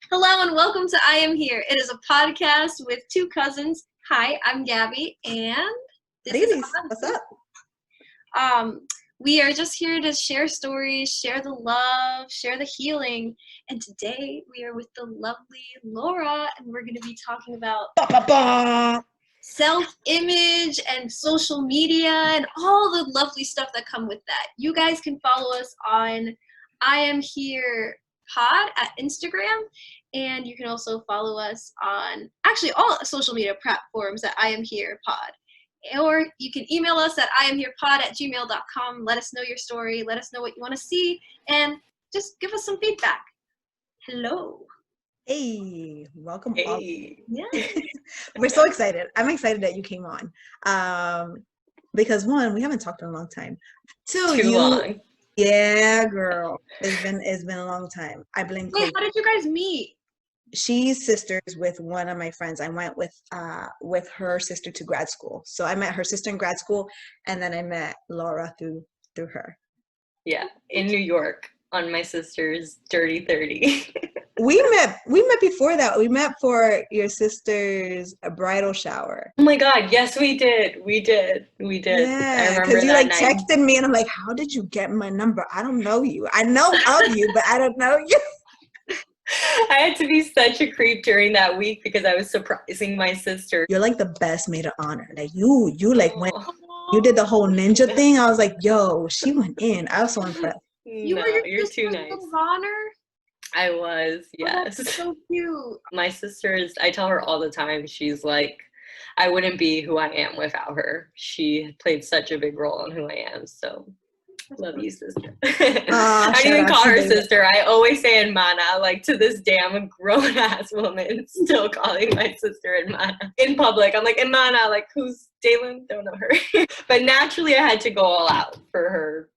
Hello and welcome to I Am Here. It is a podcast with two cousins. Hi, I'm Gabi, and this is Amarilis, what's up? we are just here to share stories, share the love, share the healing. And today we are with the lovely Laura, and we're going to be talking about Ba, ba, ba. self-image and social media and all the lovely stuff that come with that. You guys can follow us on IAmHerePod at Instagram, and you can also follow us on actually all social media platforms at IAmHerePod. Or you can email us at IAmHerePod@gmail.com. Let us know your story. Let us know what you want to see, and just give us some feedback. Hello. Hey, welcome. Hey. Yeah. We're so excited. I'm excited that you came on. Because one, we haven't talked in a long time. Too long. Yeah, girl. It's been a long time. I blame Wait, COVID. how did you guys meet? She's sisters with one of my friends. I went with her sister to grad school. So I met her sister in grad school, and then I met Laura through her. Yeah, in New York on my sister's Dirty 30. We met before that. We met for your sister's bridal shower. Oh my God, yes, we did. Yeah, I remember because you that like night. texted me and I'm like, how did you get my number? I don't know you. I know of you, but I don't know you. I had to be such a creep during that week because I was surprising my sister. You're like the best maid of honor. Like you like when Oh, you did the whole ninja thing, I was like, yo, she went in. I was so impressed. You no, were your you're too sister's nice. maid of honor? I was, Oh, that's yes. so cute. My sister is, I tell her all the time, she's like, I wouldn't be who I am without her. She played such a big role in who I am, so love you, sister. I don't Shout even out call to her baby. sister. I always say Hermana. Like to this day, I'm a grown ass woman still calling my sister Hermana in public. I'm like Hermana, like who's Dalen? Don't know her. But naturally, I had to go all out for her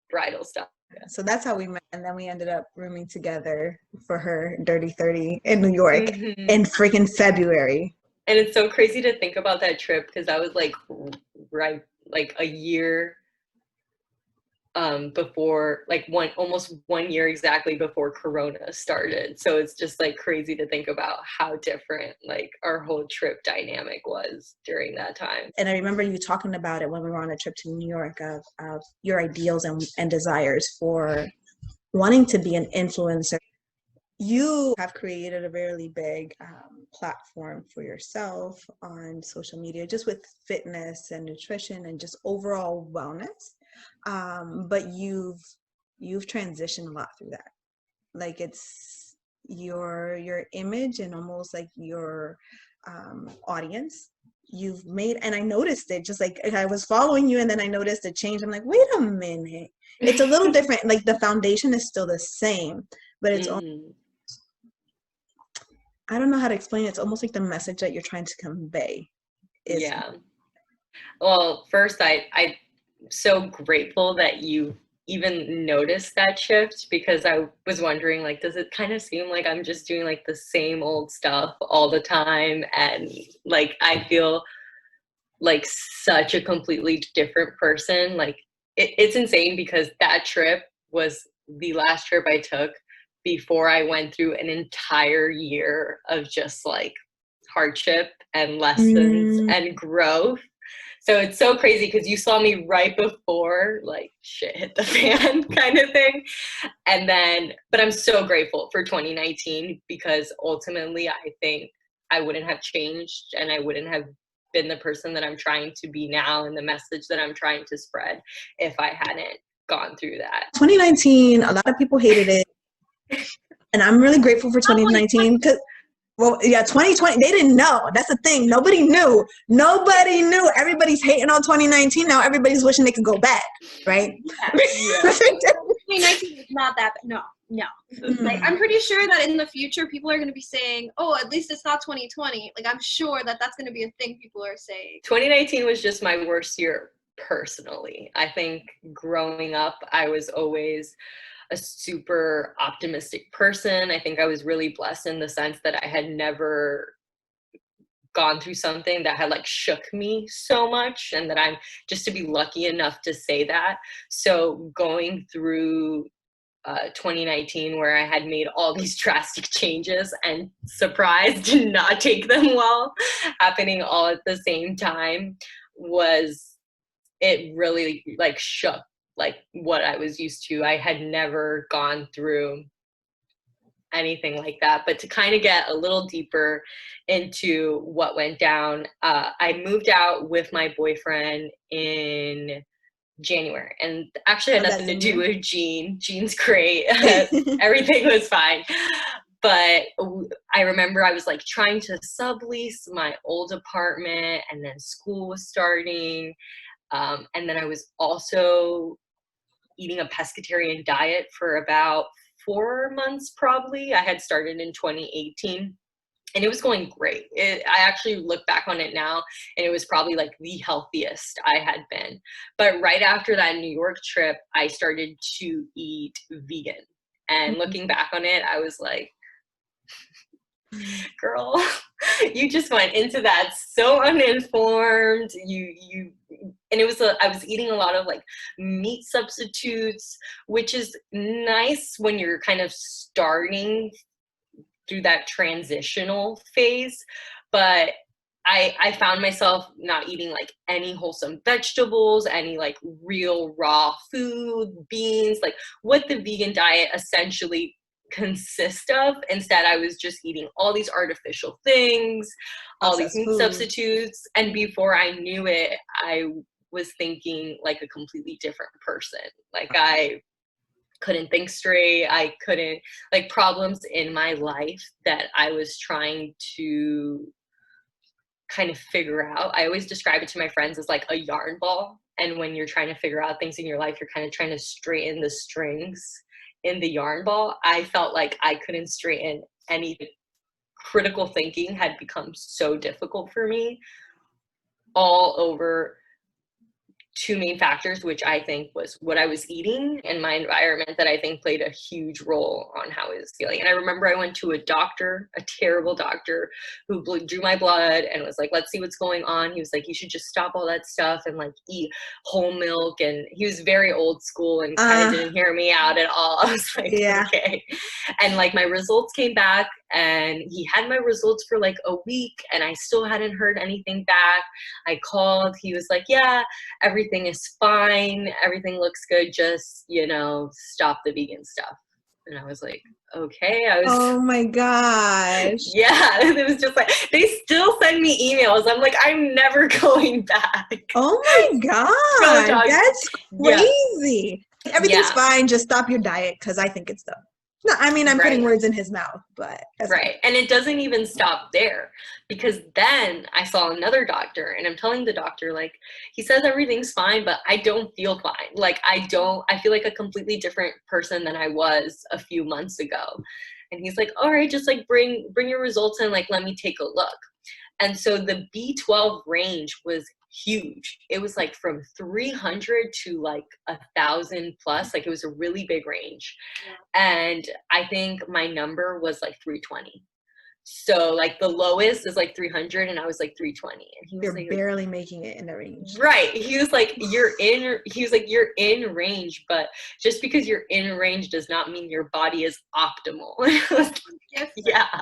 bridal stuff. So that's how we met, and then we ended up rooming together for her Dirty 30 in New York in freaking February. And it's so crazy to think about that trip because I was like right like a year before, like almost 1 year exactly before Corona started. So it's just like crazy to think about how different like our whole trip dynamic was during that time. And I remember you talking about it when we were on a trip to New York of your ideals and desires for wanting to be an influencer. You have created a really big platform for yourself on social media, just with fitness and nutrition and just overall wellness. But you've transitioned a lot through that. Like it's your image and almost like your audience you've made. And I noticed it, just like I was following you and then I noticed a change. I'm like, wait a minute. It's a little different. Like the foundation is still the same, but it's I don't know how to explain it. It's almost like the message that you're trying to convey is. Yeah. Well, first, I'm so grateful that you even noticed that shift because I was wondering, like, does it kind of seem like I'm just doing like the same old stuff all the time? And like, I feel like such a completely different person. Like, it's insane because that trip was the last trip I took before I went through an entire year of just like hardship and lessons and growth. So it's so crazy because you saw me right before like shit hit the fan kind of thing. And then, but I'm so grateful for 2019 because ultimately I think I wouldn't have changed and I wouldn't have been the person that I'm trying to be now and the message that I'm trying to spread if I hadn't gone through that. 2019, a lot of people hated it. And I'm really grateful for 2019 because, well, yeah, 2020, they didn't know. That's the thing. Nobody knew. Everybody's hating on 2019. Now everybody's wishing they could go back, right? Yeah. 2019 is not that bad. No. Like, I'm pretty sure that in the future, people are going to be saying, oh, at least it's not 2020. Like, I'm sure that that's going to be a thing people are saying. 2019 was just my worst year personally. I think growing up, I was always a super optimistic person. I think I was really blessed in the sense that I had never gone through something that had like shook me so much and that I'm just to be lucky enough to say that. So going through 2019, where I had made all these drastic changes and surprised did not take them well, happening all at the same time, was it really like shook like what I was used to. I had never gone through anything like that. But to kind of get a little deeper into what went down, I moved out with my boyfriend in January, and actually had nothing to do with Gene. Gene's great. Everything was fine. But I remember I was like trying to sublease my old apartment, and then school was starting. And then I was also eating a pescatarian diet for about 4 months, probably. I had started in 2018. And it was going great. I actually look back on it now, and it was probably like the healthiest I had been. But right after that New York trip, I started to eat vegan. And looking back on it, I was like, girl, you just went into that so uninformed. And it was I was eating a lot of like meat substitutes, which is nice when you're kind of starting through that transitional phase, but I found myself not eating like any wholesome vegetables, any like real raw food, beans, like what the vegan diet essentially consists of. Instead, I was just eating all these artificial things, all these meat substitutes, and before I knew it, I was thinking like a completely different person. Like I couldn't think straight. I couldn't, like, problems in my life that I was trying to kind of figure out. I always describe it to my friends as like a yarn ball. And when you're trying to figure out things in your life, you're kind of trying to straighten the strings in the yarn ball. I felt like I couldn't straighten anything. Critical thinking had become so difficult for me, all over two main factors, which I think was what I was eating and my environment, that I think played a huge role on how I was feeling. And I remember I went to a doctor, a terrible doctor, who drew my blood and was like, let's see what's going on. He was like, you should just stop all that stuff and like eat whole milk. And he was very old school and kind of didn't hear me out at all. I was like, okay. And like my results came back, and he had my results for like a week, and I still hadn't heard anything back. I called, he was like, yeah, everything is fine, everything looks good, just, you know, stop the vegan stuff. And I was like, okay. Oh my gosh. Yeah, it was just like, they still send me emails. I'm like, I'm never going back. Oh my god, that's crazy. Yeah. Everything's fine, just stop your diet, because I think it's dumb. No, I mean, I'm putting words in his mouth, but right. And it doesn't even stop there, because then I saw another doctor, and I'm telling the doctor, like, he says everything's fine, but I don't feel fine. Like, I feel like a completely different person than I was a few months ago. And he's like, all right, just like bring your results in, like, let me take a look. And so the B12 range was huge. It was like from 300 to like 1,000 plus. Like, it was a really big range. Yeah. And I think my number was like 320. So like the lowest is like 300, and I was like 320. And he was like, barely making it in the range. Right. He was like, you're in range, but just because you're in range does not mean your body is optimal. Yeah.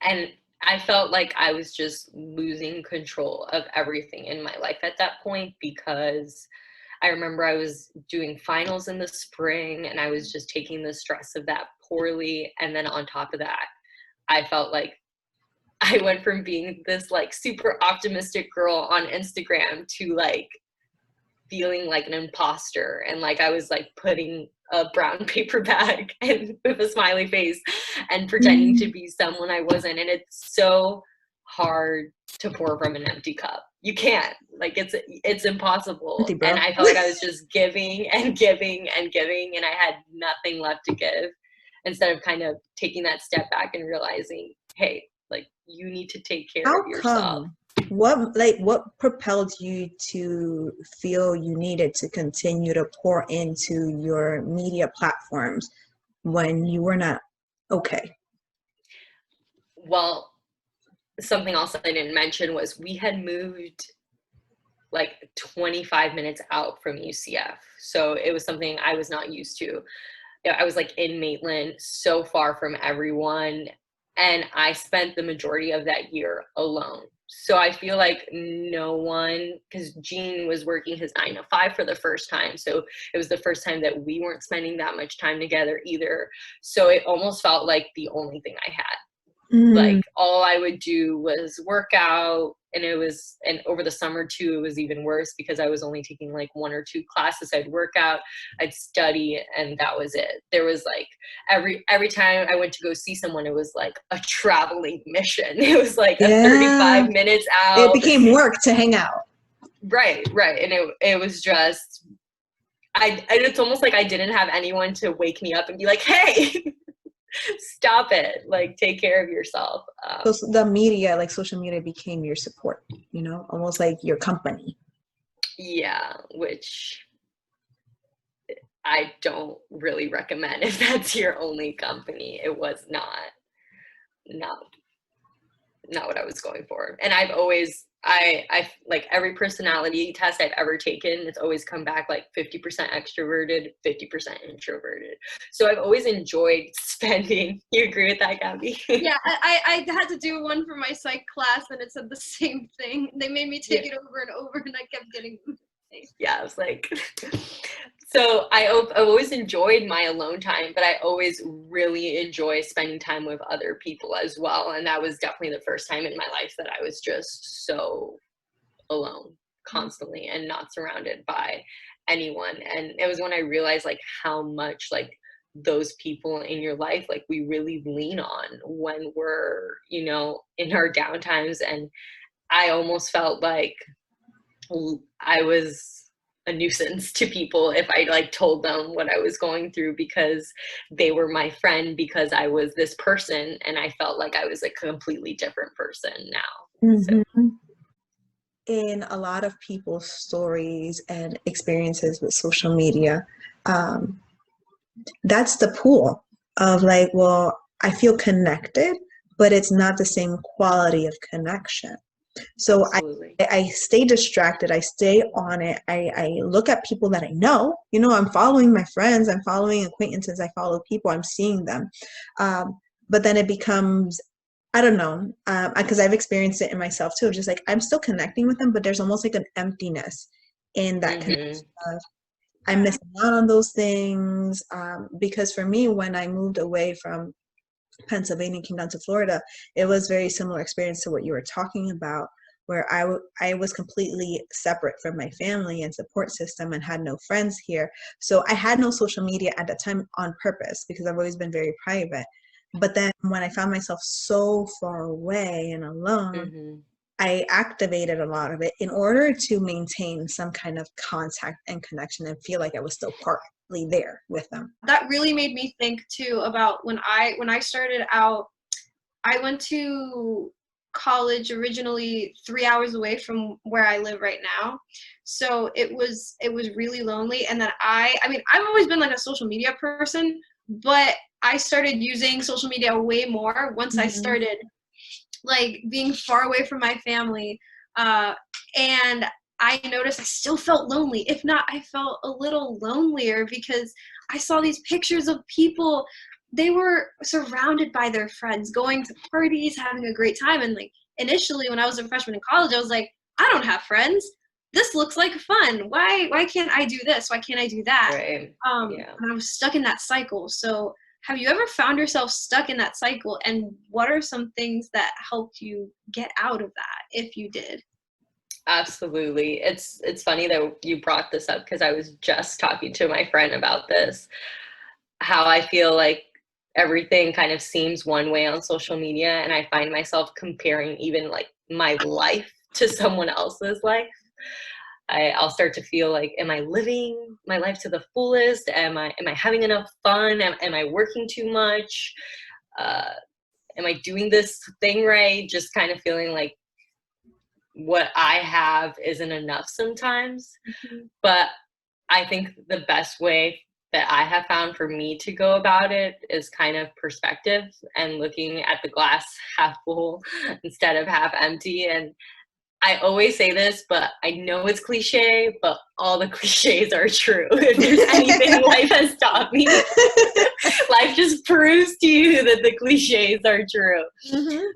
And I felt like I was just losing control of everything in my life at that point, because I remember I was doing finals in the spring, and I was just taking the stress of that poorly. And then on top of that, I felt like I went from being this like super optimistic girl on Instagram to like feeling like an imposter, and like I was like putting a brown paper bag and with a smiley face and pretending to be someone I wasn't. And it's so hard to pour from an empty cup. You can't, like, it's impossible. And I felt like I was just giving and giving and giving, and I had nothing left to give, instead of kind of taking that step back and realizing, hey, like, you need to take care of yourself. What propelled you to feel you needed to continue to pour into your media platforms when you were not okay? Well, something else I didn't mention was we had moved like 25 minutes out from UCF. So it was something I was not used to. I was like in Maitland, so far from everyone. And I spent the majority of that year alone. So I feel like no one, because Gene was working his 9 to 5 for the first time. So it was the first time that we weren't spending that much time together either. So it almost felt like the only thing I had. Like all I would do was work out, and over the summer too, it was even worse because I was only taking like 1 or 2 classes. I'd work out, I'd study, and that was it. There was like every time I went to go see someone, it was like a traveling mission. It was like a 35 minutes It out. became work to hang out. Right. And it was just, it's almost like I didn't have anyone to wake me up and be like, hey, stop it, like take care of yourself. So the media, like social media, became your support, you know, almost like your company. Yeah, which I don't really recommend if that's your only company. It was not what I was going for. And I've always, I like every personality test I've ever taken, it's always come back like 50% extroverted, 50% introverted. So I've always enjoyed spending. You agree with that, Gabi? Yeah, I had to do one for my psych class, and it said the same thing. They made me take it over and over, and I kept getting. Yeah, I was like, so I've always enjoyed my alone time, but I always really enjoy spending time with other people as well. And that was definitely the first time in my life that I was just so alone constantly and not surrounded by anyone. And it was when I realized like how much like those people in your life, like we really lean on when we're, in our downtimes. And I almost felt like I was a nuisance to people if I like told them what I was going through, because they were my friend, because I was this person, and I felt like I was a completely different person now. So. In a lot of people's stories and experiences with social media, that's the pool of like, well, I feel connected, but it's not the same quality of connection. So I stay distracted. I stay on it. I look at people that I know. I'm following my friends. I'm following acquaintances. I follow people. I'm seeing them. But then it becomes, I don't know, because I've experienced it in myself too. Just like I'm still connecting with them, but there's almost like an emptiness in that connection of I'm missing out on those things. Because for me, when I moved away from Pennsylvania, came down to Florida, it was very similar experience to what you were talking about, where I was completely separate from my family and support system and had no friends here. So I had no social media at the time on purpose because I've always been very private. But then when I found myself so far away and alone, I activated a lot of it in order to maintain some kind of contact and connection and feel like I was still partly there with them. That really made me think too about when I started out. I went to college originally 3 hours away from where I live right now, so it was really lonely. And then I mean I've always been like a social media person, but I started using social media way more once I started like being far away from my family, and I noticed I still felt lonely. If not, I felt a little lonelier because I saw these pictures of people. They were surrounded by their friends, going to parties, having a great time. And like initially when I was a freshman in college, I was like, I don't have friends. This looks like fun. Why can't I do this? Why can't I do that? Right. And I was stuck in that cycle. So have you ever found yourself stuck in that cycle? And what are some things that helped you get out of that, if you did? Absolutely. It's funny that you brought this up because I was just talking to my friend about this, how I feel like everything kind of seems one way on social media, and I find myself comparing even like my life to someone else's life. I'll start to feel like, am I living my life to the fullest? Am I having enough fun? Am I working too much? Am I doing this thing right? Just kind of feeling like what I have isn't enough sometimes. But I think the best way that I have found for me to go about it is kind of perspective and looking at the glass half full instead of half empty. And I always say this, but I know it's cliche, but all the cliches are true. If there's anything life has taught me, life just proves to you that the cliches are true.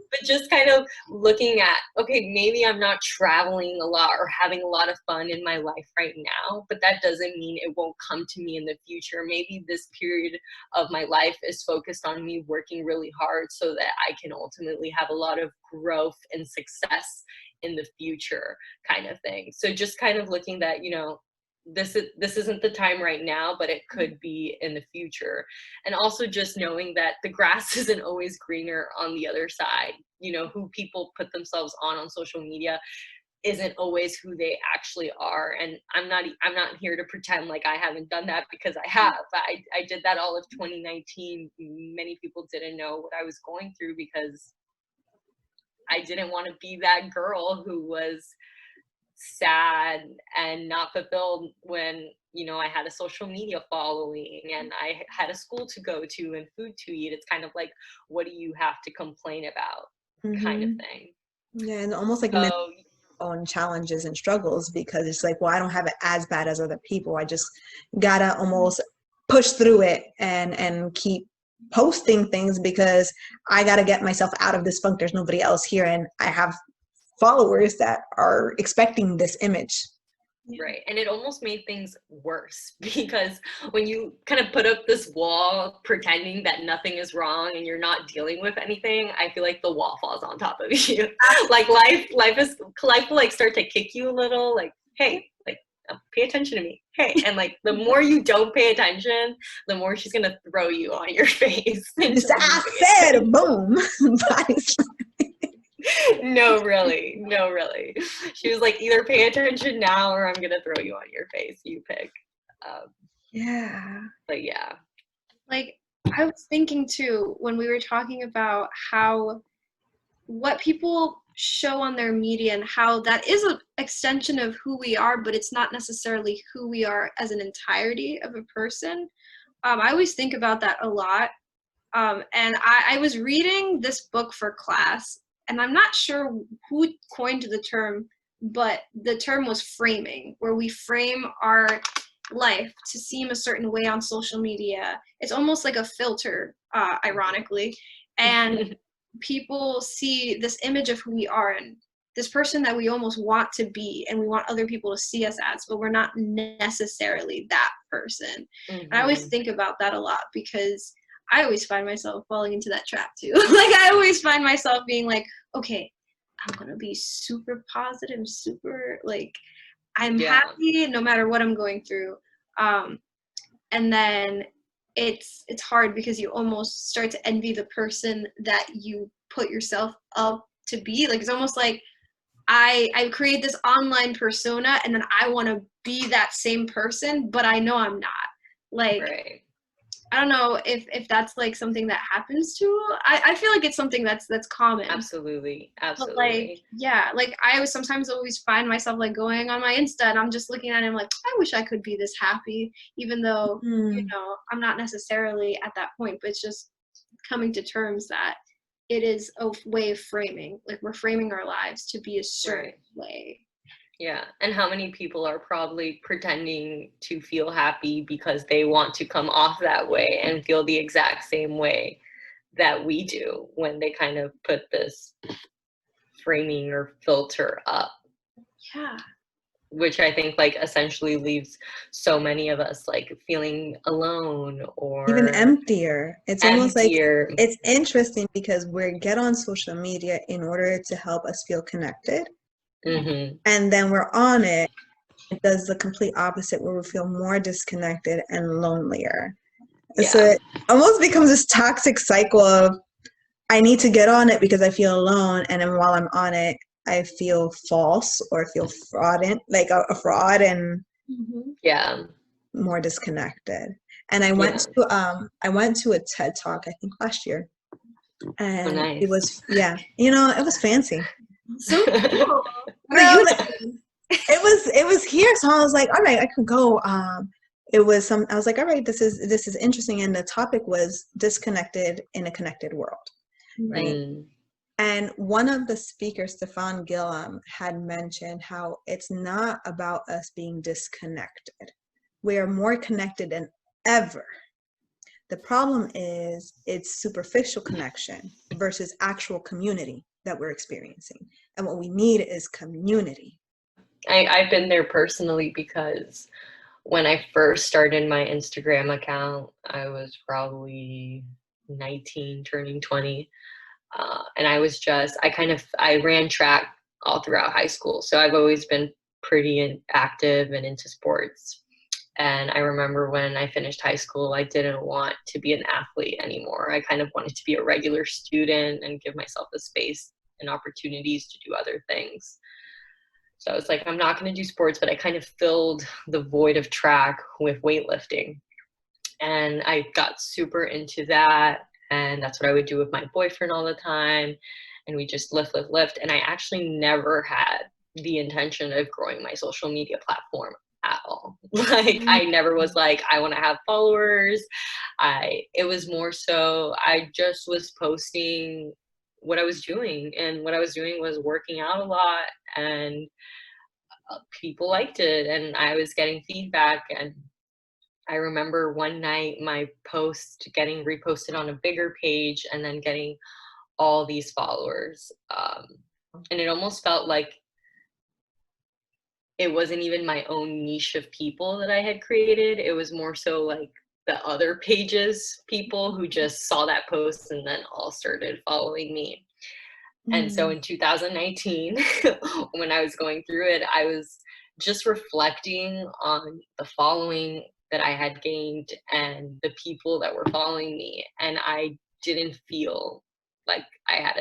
But just kind of looking at, okay, maybe I'm not traveling a lot or having a lot of fun in my life right now, but that doesn't mean it won't come to me in the future. Maybe this period of my life is focused on me working really hard so that I can ultimately have a lot of growth and success in the future, kind of thing. So just kind of looking that, you know, this isn't the time right now, but it could be in the future. And also just knowing that the grass isn't always greener on the other side. You know, who people put themselves on social media isn't always who they actually are. And I'm not here to pretend like I haven't done that, because I have. I did that all of 2019. Many people didn't know what I was going through because I didn't want to be that girl who was sad and not fulfilled when, you know, I had a social media following and I had a school to go to and food to eat. It's kind of like, what do you have to complain about, kind of thing. Yeah, and almost like own challenges and struggles, because it's like, well, I don't have it as bad as other people. I just gotta almost push through it and keep posting things because I gotta get myself out of this funk. There's nobody else here, and I have followers that are expecting this image. Right. And it almost made things worse because when you kind of put up this wall pretending that nothing is wrong and you're not dealing with anything, I feel like the wall falls on top of you. Like life will like start to kick you a little, like, hey, like, pay attention to me. Hey. And like the more you don't pay attention, the more she's gonna throw you on your face. I said boom. No, really. She was like, either pay attention now or I'm gonna throw you on your face. You pick. Yeah. But yeah. Like, I was thinking too, when we were talking about what people show on their media and how that is an extension of who we are, but it's not necessarily who we are as an entirety of a person. I always think about that a lot. And I was reading this book for class, and I'm not sure who coined the term, but the term was framing, where we frame our life to seem a certain way on social media. It's almost like a filter, ironically. And people see this image of who we are and this person that we almost want to be, and we want other people to see us as, but we're not necessarily that person. And I always think about that a lot because I always find myself falling into that trap too. Like I always find myself being like, okay, I'm gonna be super positive, super like I'm happy no matter what I'm going through. And then it's hard because you almost start to envy the person that you put yourself up to be. Like it's almost like I create this online persona and then I want to be that same person, but I know I'm not. Like right. I don't know if that's like something that happens to. I feel like it's something that's common. Absolutely. But like yeah, like I was sometimes always find myself like going on my Insta and I'm just looking at it and I'm like, I wish I could be this happy, even though you know I'm not necessarily at that point. But it's just coming to terms that it is a way of framing. Like we're framing our lives to be a certain way. Yeah, and how many people are probably pretending to feel happy because they want to come off that way and feel the exact same way that we do when they kind of put this framing or filter up. Yeah. Which I think like essentially leaves so many of us like feeling alone or even emptier. It's almost like it's interesting because we get on social media in order to help us feel connected. And then we're on it does the complete opposite, where we feel more disconnected and lonelier. So it almost becomes this toxic cycle of I need to get on it because I feel alone, and then while I'm on it I feel false or feel fraudulent, like a fraud, and more disconnected. And I went to a TED Talk I think last year, and it was it was fancy. So cool. It was here, so I was like, all right, I could go. I was like, all right, this is interesting, and the topic was disconnected in a connected world, right? And one of the speakers, Stefan Gillam, had mentioned how it's not about us being disconnected. We are more connected than ever. The problem is it's superficial connection versus actual community that we're experiencing. And what we need is community. I've been there personally because when I first started my Instagram account, I was probably 19, turning 20. And I ran track all throughout high school. So I've always been pretty active and into sports. And I remember when I finished high school, I didn't want to be an athlete anymore. I kind of wanted to be a regular student and give myself the space and opportunities to do other things. So I was like, I'm not going to do sports, but I kind of filled the void of track with weightlifting. And I got super into that. And that's what I would do with my boyfriend all the time. And we just lift. And I actually never had the intention of growing my social media platform at all. Like, I never was like, I want to have followers. It was more so I just was posting what I was doing. And what I was doing was working out a lot, and people liked it, and I was getting feedback. And I remember one night my post getting reposted on a bigger page and then getting all these followers. And it almost felt like it wasn't even my own niche of people that I had created. It was more so like the other pages, people who just saw that post and then all started following me. And so in 2019, when I was going through it, I was just reflecting on the following that I had gained and the people that were following me. And I didn't feel like I had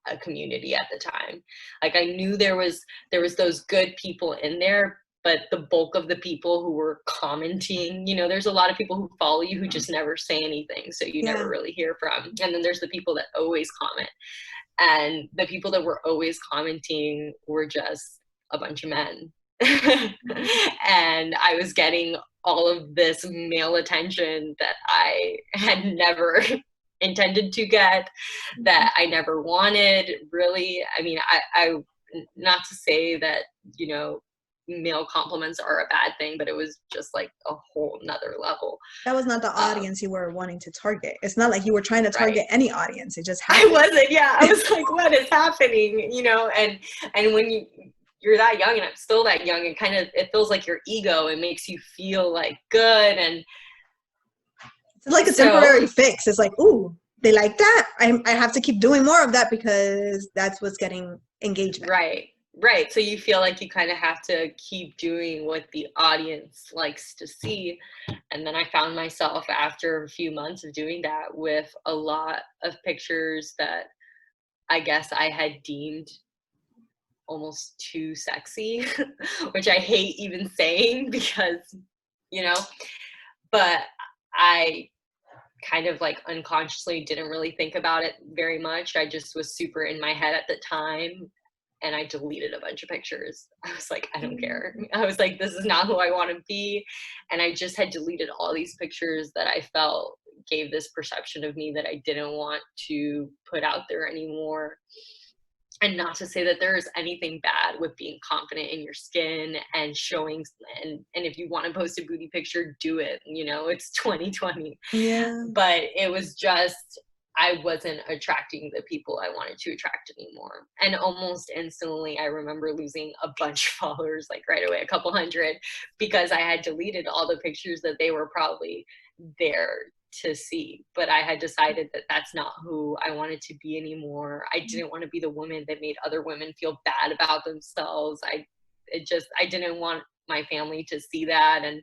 a community at the time. Like, I knew there was those good people in there, but the bulk of the people who were commenting, there's a lot of people who follow you who just never say anything. So you never really hear from. And then there's the people that always comment. And the people that were always commenting were just a bunch of men. And I was getting all of this male attention that I had never intended to get, that I never wanted, really. I mean, I not to say that, male compliments are a bad thing, but it was just like a whole nother level. That was not the audience you were wanting to target. It's not like you were trying to target any audience. It just happened. I wasn't, yeah. I was like, what is happening? And when you're that young, and I'm still that young, it feels like your ego. It makes you feel like good. And it's like a temporary fix. It's like, ooh, they like that. I have to keep doing more of that because that's what's getting engagement. Right. So you feel like you kind of have to keep doing what the audience likes to see. And then I found myself after a few months of doing that with a lot of pictures that I guess I had deemed almost too sexy, which I hate even saying because, but I kind of like unconsciously didn't really think about it very much. I just was super in my head at the time. And I deleted a bunch of pictures. I was like, I don't care. I was like, this is not who I want to be. And I just had deleted all these pictures that I felt gave this perception of me that I didn't want to put out there anymore. And not to say that there is anything bad with being confident in your skin and showing, and if you want to post a booty picture, do it. It's 2020. Yeah. But it was just, I wasn't attracting the people I wanted to attract anymore. And almost instantly, I remember losing a bunch of followers, like right away, a couple hundred, because I had deleted all the pictures that they were probably there to see. But I had decided that that's not who I wanted to be anymore. I didn't want to be the woman that made other women feel bad about themselves. I didn't want my family to see that. And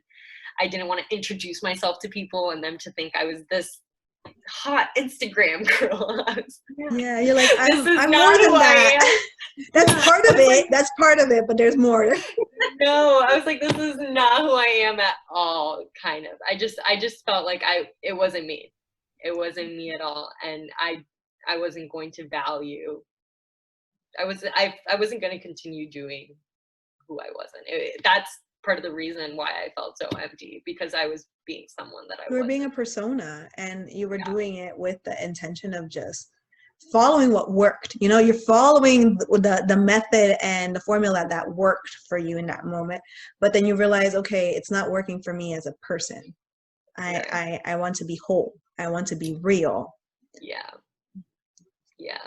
I didn't want to introduce myself to people and them to think I was this hot Instagram girl. Yeah, you're like, I'm more than that. That's part of it. That's part of it, but there's more. No, I was like, this is not who I am at all, kind of. I just felt like it wasn't me. It wasn't me at all. And I wasn't going to value. I wasn't going to continue doing who I wasn't. That's part of the reason why I felt so empty, because I was being someone that I wasn't. You were being a persona, and you were doing it with the intention of just following what worked. You know, you're following the method and the formula that worked for you in that moment. But then you realize, okay, it's not working for me as a person. I want to be whole. I want to be real. Yeah. Yeah.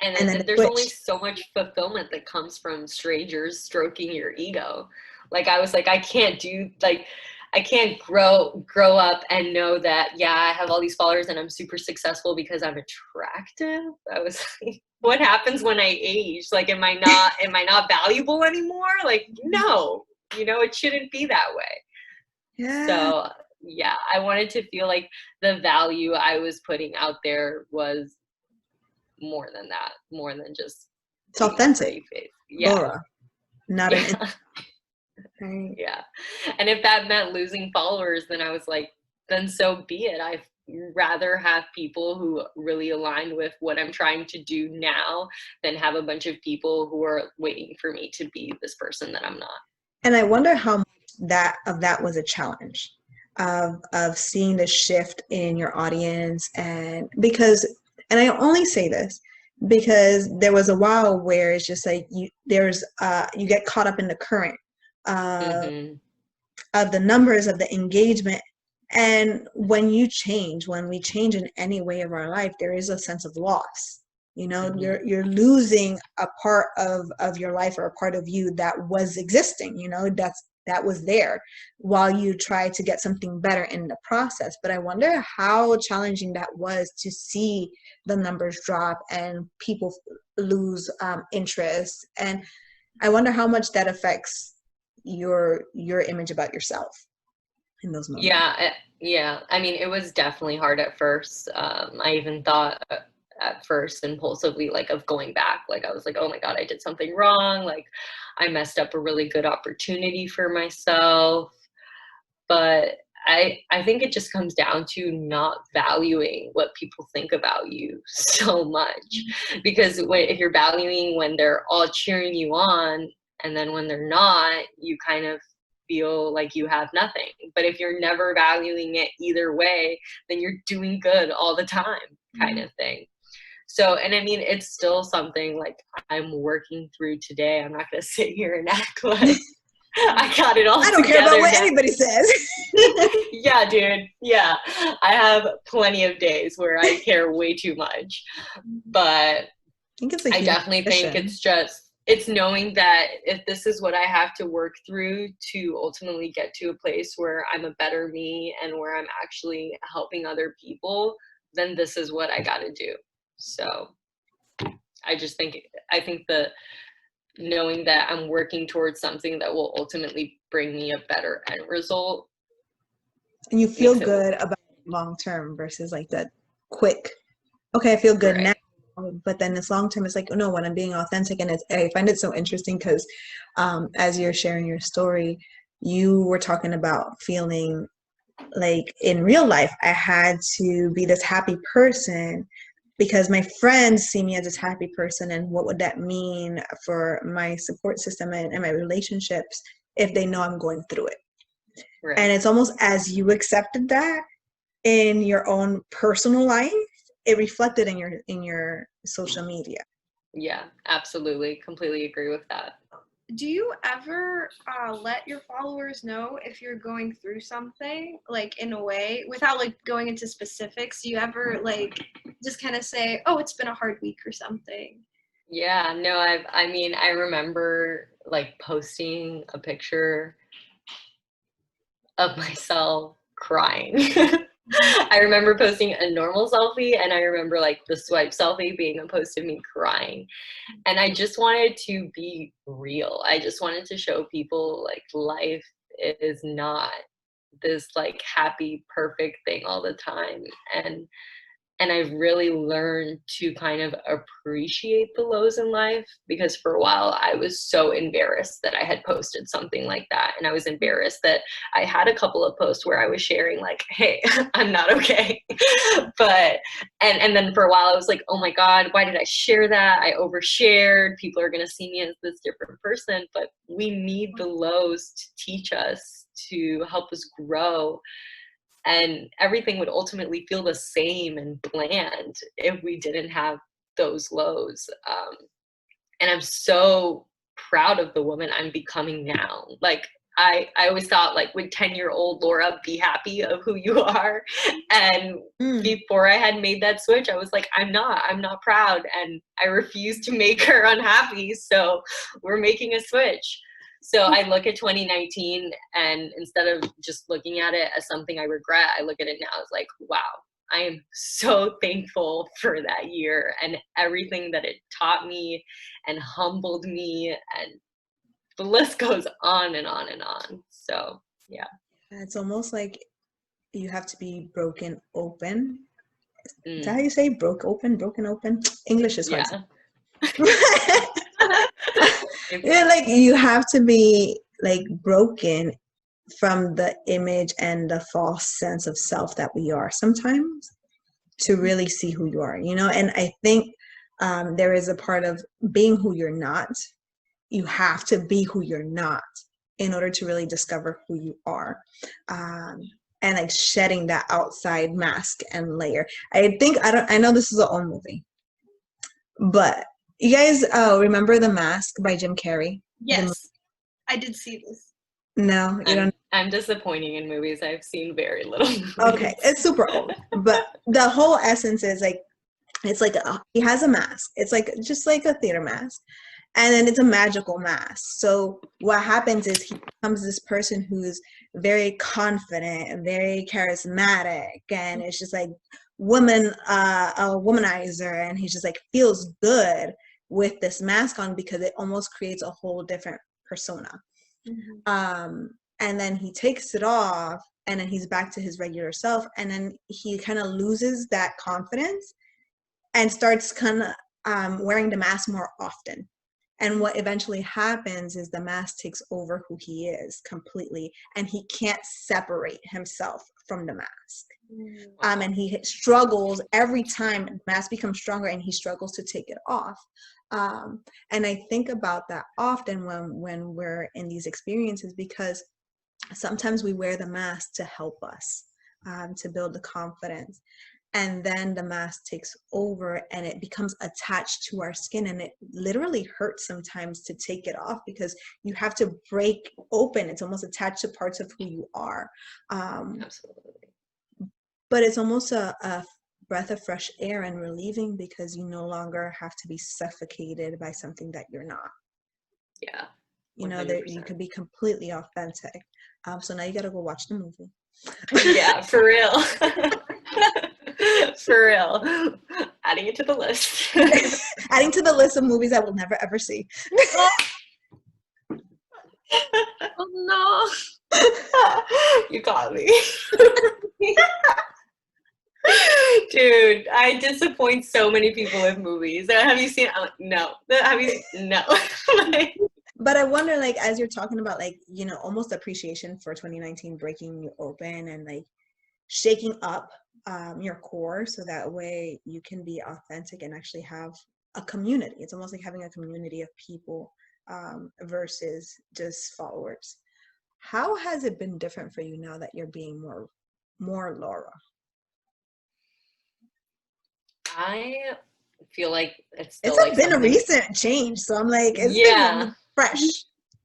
And And then there's switch. only so much fulfillment that comes from strangers stroking your ego. Like, I was like, I can't grow up and know that, yeah, I have all these followers and I'm super successful because I'm attractive. I was like, what happens when I age? Like, am I not valuable anymore? Like, no, it shouldn't be that way. Yeah. So yeah, I wanted to feel like the value I was putting out there was more than that, more than just It's authentic. pretty face. Yeah. Laura, not Yeah. an right. Yeah. And if that meant losing followers, then I was like, then so be it. I'd rather have people who really align with what I'm trying to do now than have a bunch of people who are waiting for me to be this person that I'm not. And I wonder how much that was a challenge of seeing the shift in your audience. And I only say this because there was a while where it's just like you get caught up in the current Mm-hmm. of the numbers, of the engagement. And when we change in any way of our life, there is a sense of loss. You know, Mm-hmm. you're losing a part of your life or a part of you that was existing, that was there while you try to get something better in the process. But I wonder how challenging that was to see the numbers drop and people lose interest. And I wonder how much that affects your image about yourself in those moments. Yeah. I mean, it was definitely hard at first. I even thought at first impulsively, like, of going back. Like, I was like, oh my God, I did something wrong. Like, I messed up a really good opportunity for myself. But I think it just comes down to not valuing what people think about you so much. Because if you're valuing when they're all cheering you on, and then when they're not, you kind of feel like you have nothing. But if you're never valuing it either way, then you're doing good all the time, kind of thing. So, and I mean, it's still something like I'm working through today. I'm not going to sit here and act like I got it all I don't care about what now. anybody says. Yeah, dude. Yeah. I have plenty of days where I care way too much. But I definitely think it's knowing that if this is what I have to work through to ultimately get to a place where I'm a better me and where I'm actually helping other people, then this is what I got to do. So I think that knowing that I'm working towards something that will ultimately bring me a better end result. And you feel good about long term versus like that quick, okay, I feel good now. But then this long term is like, oh no, when I'm being authentic. And I find it so interesting because as you're sharing your story, you were talking about feeling like in real life, I had to be this happy person because my friends see me as this happy person. And what would that mean for my support system and my relationships if they know I'm going through it? Right. And it's almost as you accepted that in your own personal life, it reflected in your social media. Yeah, absolutely. Completely agree with that. Do you ever let your followers know if you're going through something, like, in a way, without, like, going into specifics? Do you ever, like, just kind of say, oh, it's been a hard week or something? Yeah, no, I remember, like, posting a picture of myself crying. I remember posting a normal selfie, and I remember, like, the swipe selfie being a post of me crying. And I just wanted to be real. I just wanted to show people, like, life is not this, like, happy, perfect thing all the time. And I've really learned to kind of appreciate the lows in life, because for a while I was so embarrassed that I had posted something like that. And I was embarrassed that I had a couple of posts where I was sharing, like, hey, I'm not okay. But, and then for a while I was like, oh my God, why did I share that? I overshared. People are going to see me as this different person. But we need the lows to teach us, to help us grow. And everything would ultimately feel the same and bland if we didn't have those lows. And I'm so proud of the woman I'm becoming now. Like, I always thought, like, would 10-year-old Laura be happy of who you are? And before I had made that switch, I was like, I'm not proud, and I refuse to make her unhappy. So we're making a switch. So I look at 2019, and instead of just looking at it as something I regret, I look at it now as like, wow, I am so thankful for that year and everything that it taught me and humbled me, and the list goes on and on and on. So yeah. It's almost like you have to be broken open. Is that how you say broken open? English is hard. Yeah, like you have to be like broken from the image and the false sense of self that we are sometimes to really see who you are, you know? And I think there is a part of being who you're not. You have to be who you're not in order to really discover who you are. And like shedding that outside mask and layer. I know this is an old movie, but you guys remember The Mask by Jim Carrey? Yes, I did see this. No, you don't. I'm disappointing in movies. I've seen very little movies. Okay, it's super old, but the whole essence is like, it's like he has a mask. It's like just like a theater mask, and then it's a magical mask. So what happens is he becomes this person who's very confident and very charismatic, and it's just like a womanizer, and he just like feels good with this mask on because it almost creates a whole different persona. And then he takes it off, and then he's back to his regular self, and then he kind of loses that confidence and starts kind of wearing the mask more often. And what eventually happens is the mask takes over who he is completely, and he can't separate himself from the mask. And he struggles every time the mask becomes stronger, and he struggles to take it off. And I think about that often when we're in these experiences, because sometimes we wear the mask to help us, to build the confidence. And then the mask takes over and it becomes attached to our skin, and it literally hurts sometimes to take it off because you have to break open. It's almost attached to parts of who you are. Absolutely. But it's almost a breath of fresh air and relieving because you no longer have to be suffocated by something that you're not. Yeah. You know, that you could be completely authentic. So now you got to go watch the movie. Yeah, for real. For real. Adding it to the list. Adding to the list of movies I will never ever see. Oh no. You got me. Dude, I disappoint so many people with movies. Have you seen? No. Have you? No. But I wonder, like, as you're talking about, like, you know, almost appreciation for 2019 breaking you open and like shaking up your core so that way you can be authentic and actually have a community. It's almost like having a community of people versus just followers. How has it been different for you now that you're being more Laura? I feel like it's still It's like been a something... recent change, so I'm like, it's been fresh.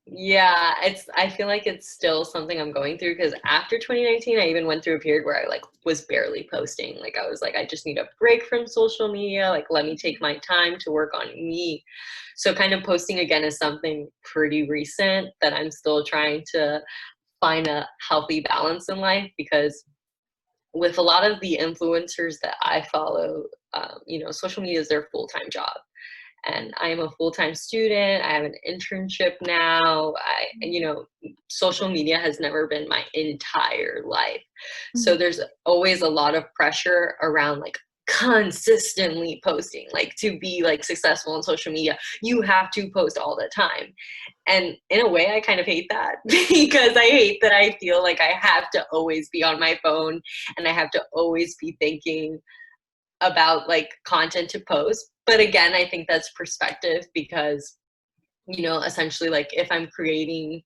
Yeah, I feel like it's still something I'm going through, because after 2019, I even went through a period where I like was barely posting. Like I was like, I just need a break from social media. Like, let me take my time to work on me. So kind of posting again is something pretty recent that I'm still trying to find a healthy balance in life, because with a lot of the influencers that I follow, you know, social media is their full-time job. And I am a full-time student. I have an internship now. You know, social media has never been my entire life. So there's always a lot of pressure around like consistently posting. Like, to be like successful on social media, you have to post all the time. And in a way, I kind of hate that, because I hate that I feel like I have to always be on my phone and I have to always be thinking about like content to post. But again, I think that's perspective, because, you know, essentially, like if I'm creating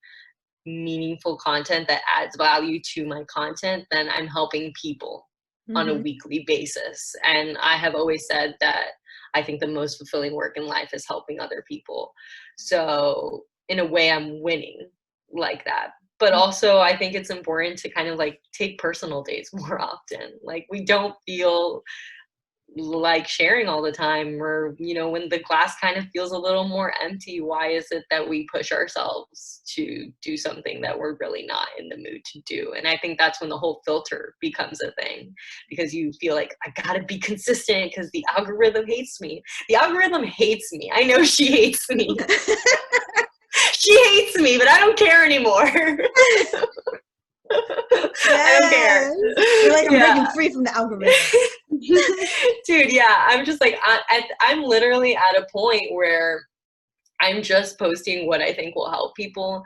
meaningful content that adds value to my content, then I'm helping people on a weekly basis. And I have always said that I think the most fulfilling work in life is helping other people. So in a way, I'm winning like that. But also, I think it's important to kind of like take personal days more often. Like, we don't feel like sharing all the time, or when the glass kind of feels a little more empty, why is it that we push ourselves to do something that we're really not in the mood to do? And I think that's when the whole filter becomes a thing, because you feel like, I gotta be consistent because the algorithm hates me. The algorithm hates me. I know she hates me. She hates me, but I don't care anymore. I don't care. You're like, I'm breaking free from the algorithm. Dude, yeah, I'm just like, I'm literally at a point where I'm just posting what I think will help people.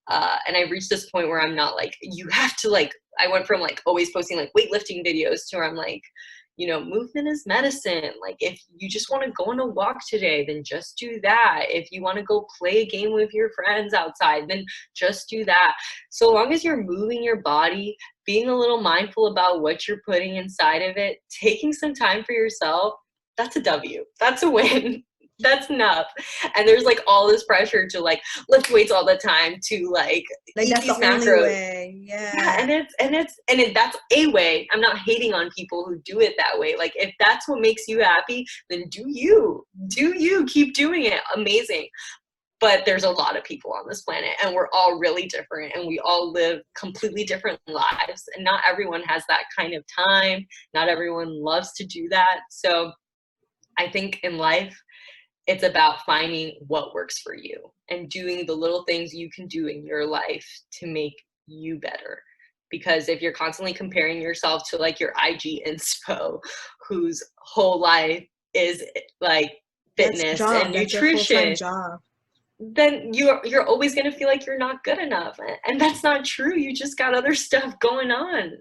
And I've reached this point where I'm not like, you have to like, I went from like always posting like weightlifting videos to where I'm like, movement is medicine. Like, if you just want to go on a walk today, then just do that. If you want to go play a game with your friends outside, then just do that. So long as you're moving your body, being a little mindful about what you're putting inside of it, taking some time for yourself, that's a W. That's a win. That's enough. And there's like all this pressure to like lift weights all the time, to like eat that's these the only macros. way. Yeah. And that's a way. I'm not hating on people who do it that way. Like, if that's what makes you happy, then do you keep doing it. Amazing. But there's a lot of people on this planet, and we're all really different, and we all live completely different lives, and not everyone has that kind of time. Not everyone loves to do that. So I think in life, it's about finding what works for you and doing the little things you can do in your life to make you better. Because if you're constantly comparing yourself to like your IG inspo, whose whole life is like fitness and nutrition, job. then you're always going to feel like you're not good enough. And that's not true. You just got other stuff going on,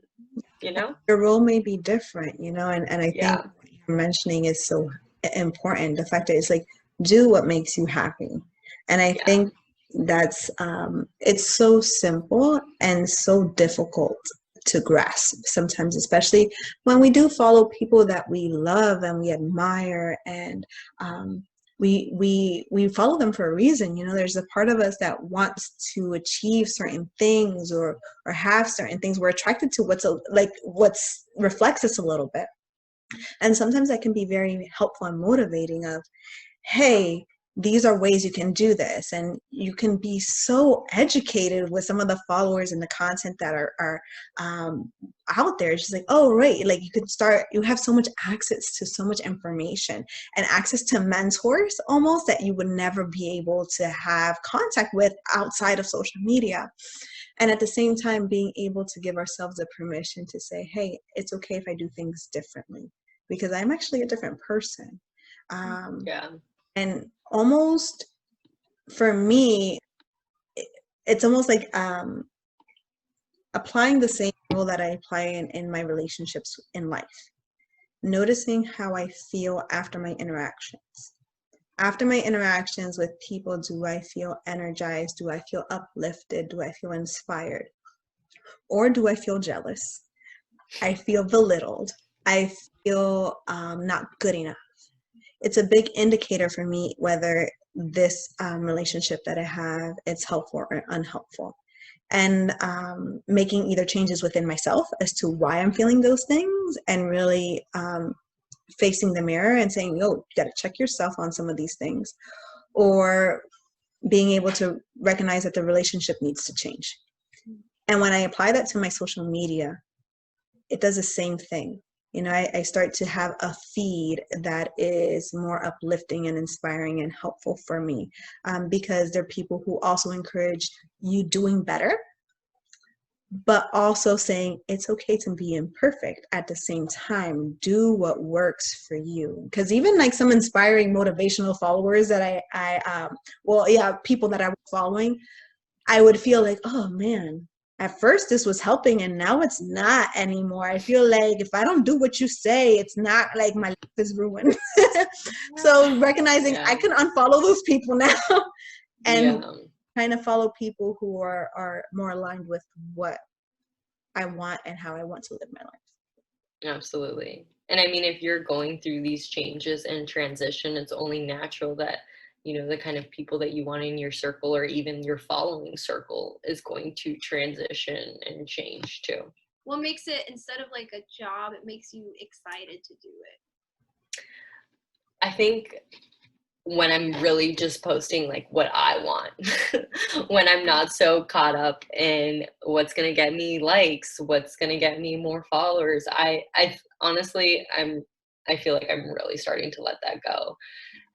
Your role may be different, and I think what you're mentioning is so important. The fact that it's like, do what makes you happy. And I think that's it's so simple and so difficult to grasp sometimes, especially when we do follow people that we love and we admire, and we follow them for a reason. There's a part of us that wants to achieve certain things or have certain things. We're attracted to what's reflects us a little bit. And sometimes that can be very helpful and motivating of, hey, these are ways you can do this. And you can be so educated with some of the followers and the content that are out there. It's just like, oh, right. Like, you have so much access to so much information and access to mentors almost that you would never be able to have contact with outside of social media. And at the same time, being able to give ourselves the permission to say, hey, it's okay if I do things differently, because I'm actually a different person. And almost for me, it's almost like applying the same rule that I apply in my relationships in life. Noticing how I feel after my interactions. After my interactions with people, do I feel energized? Do I feel uplifted? Do I feel inspired? Or do I feel jealous? I feel belittled. I feel not good enough. It's a big indicator for me whether this relationship that I have, it's helpful or unhelpful. And making either changes within myself as to why I'm feeling those things, and really facing the mirror and saying, yo, you got to check yourself on some of these things, or being able to recognize that the relationship needs to change. And when I apply that to my social media, it does the same thing. I start to have a feed that is more uplifting and inspiring and helpful for me, because there are people who also encourage you doing better, but also saying it's okay to be imperfect at the same time. Do what works for you. Because even like some inspiring motivational followers that people that I was following, I would feel like, oh man, at first this was helping and now it's not anymore. I feel like if I don't do what you say, it's not, like, my life is ruined. So recognizing I can unfollow those people now and kind of follow people who are more aligned with what I want and how I want to live my life. Absolutely. And I mean, if you're going through these changes and transition, it's only natural that, the kind of people that you want in your circle or even your following circle is going to transition and change too. What makes it, instead of like a job, it makes you excited to do it? I think when I'm really just posting like what I want, when I'm not so caught up in what's gonna get me likes, what's gonna get me more followers. I honestly, I feel like I'm really starting to let that go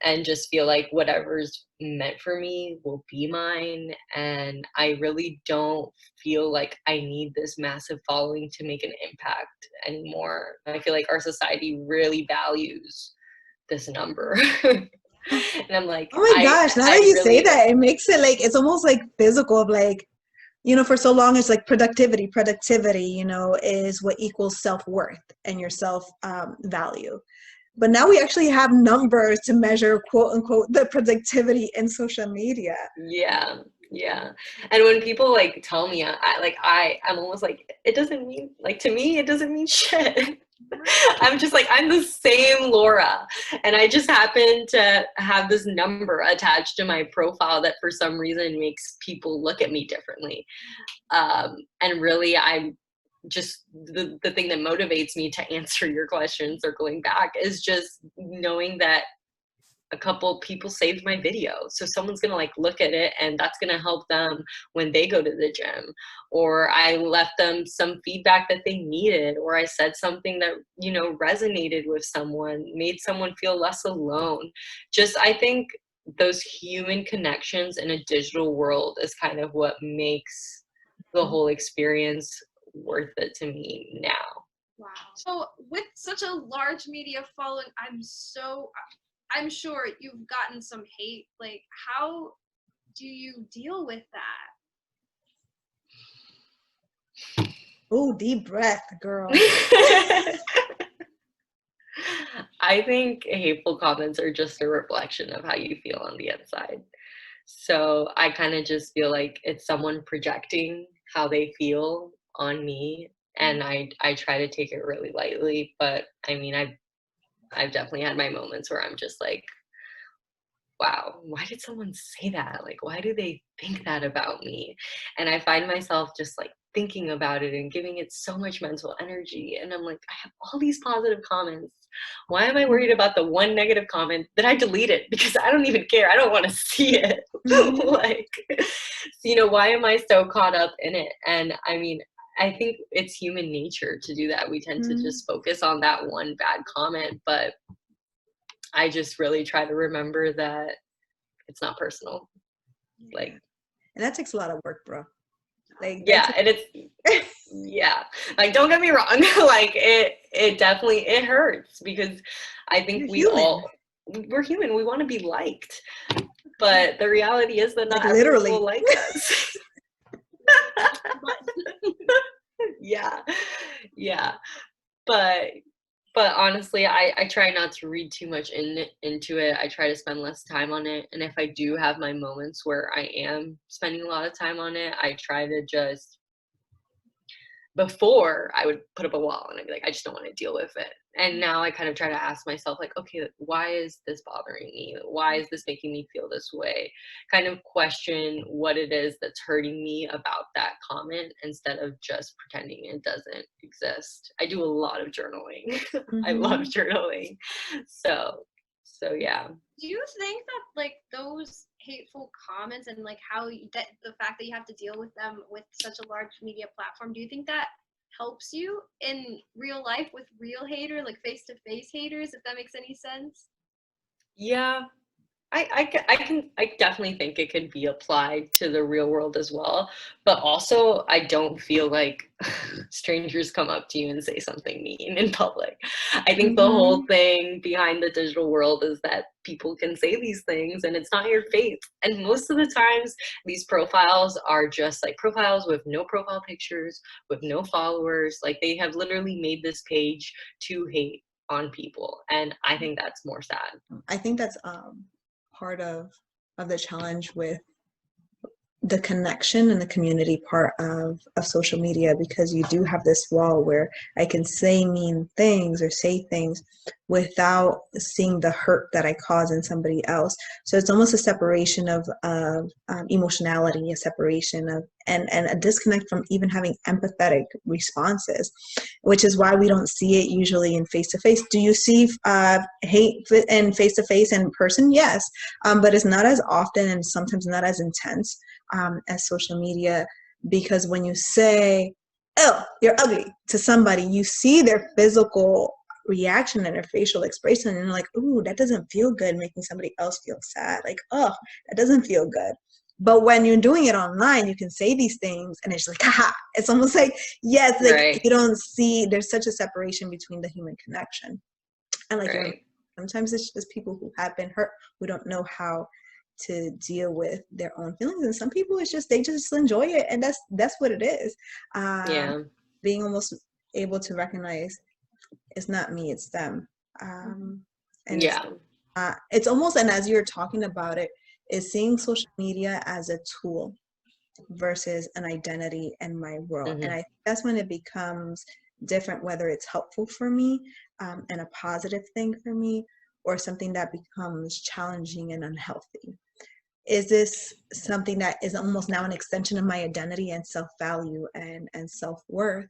and just feel like whatever's meant for me will be mine. And I really don't feel like I need this massive following to make an impact anymore. I feel like our society really values this number. And I'm like, Oh my gosh, now that I you say really, that, it makes it like it's almost like physical of like, for so long it's like productivity, is what equals self-worth and your self value. But now we actually have numbers to measure, quote unquote, the productivity in social media. yeah, yeah. And when people like tell me, I'm almost like, it doesn't mean, like, to me, it doesn't mean shit. I'm just like, I'm the same Laura. And I just happen to have this number attached to my profile that for some reason makes people look at me differently. And really, I'm just the thing that motivates me to answer your question, circling back, is just knowing that a couple people saved my video, so someone's gonna like look at it and that's gonna help them when they go to the gym, or I left them some feedback that they needed, or I said something that resonated with someone, made someone feel less alone. Just, I think those human connections in a digital world is kind of what makes the whole experience worth it to me now. Wow. So with such a large media following, I'm sure you've gotten some hate. Like, how do you deal with that? Oh, deep breath, girl. I think hateful comments are just a reflection of how you feel on the inside. So I kind of just feel like it's someone projecting how they feel on me, and I try to take it really lightly. But I mean, I've definitely had my moments where I'm just like, wow, why did someone say that? Like, why do they think that about me? And I find myself just like thinking about it and giving it so much mental energy. And I'm like, I have all these positive comments. Why am I worried about the one negative comment that I deleted? Because I don't even care. I don't want to see it. Like, why am I so caught up in it? And I mean, I think it's human nature to do that. We tend to just focus on that one bad comment, but I just really try to remember that it's not personal. Like, And that takes a lot of work, bro. Like, yeah, and it's yeah. Like, don't get me wrong. Like, it definitely, it hurts because I think we're human. We want to be liked, but the reality is that not like everyone literally will like us. Yeah, yeah. But honestly, I try not to read too much into it. I try to spend less time on it. And if I do have my moments where I am spending a lot of time on it, I try to just, before I would put up a wall and I'd be like, I just don't want to deal with it. And now I kind of try to ask myself, like, okay, why is this bothering me? Why is this making me feel this way? Kind of question what it is that's hurting me about that comment instead of just pretending it doesn't exist. I do a lot of journaling. I love journaling. So yeah. Do you think that like those hateful comments and like that the fact that you have to deal with them with such a large media platform, do you think that helps you in real life with real like face-to-face haters, if that makes any sense? Yeah, I definitely think it could be applied to the real world as well. But also, I don't feel like strangers come up to you and say something mean in public. I think the whole thing behind the digital world is that people can say these things and it's not your face. And most of the times, these profiles are just like profiles with no profile pictures, with no followers. Like, they have literally made this page to hate on people. And I think that's more sad. I think that's part of the challenge with the connection and the community part of social media, because you do have this wall where I can say mean things or say things without seeing the hurt that I cause in somebody else. So it's almost a separation of emotionality, a separation of, and a disconnect from even having empathetic responses, which is why we don't see it usually in face-to-face. Do you see hate in face-to-face and in person? Yes, but it's not as often and sometimes not as intense as social media, because when you say, oh, you're ugly to somebody, you see their physical reaction and their facial expression, and you're like, ooh, that doesn't feel good, making somebody else feel sad. Like, oh, that doesn't feel good. But when you're doing it online, you can say these things and it's like, haha. It's almost like, yes, like Right. you don't see, there's such a separation between the human connection. And like, Right. sometimes it's just people who have been hurt who don't know how to deal with their own feelings, and some people it's just they just enjoy it, and that's what it is. Yeah. Being almost able to recognize it's not me, it's them. And Yeah. it's almost, and as you're talking about it, is seeing social media as a tool versus an identity in my world. And I think that's when it becomes different, whether it's helpful for me and a positive thing for me, or something that becomes challenging and unhealthy. Is this something that is almost now an extension of my identity and self-value and self-worth?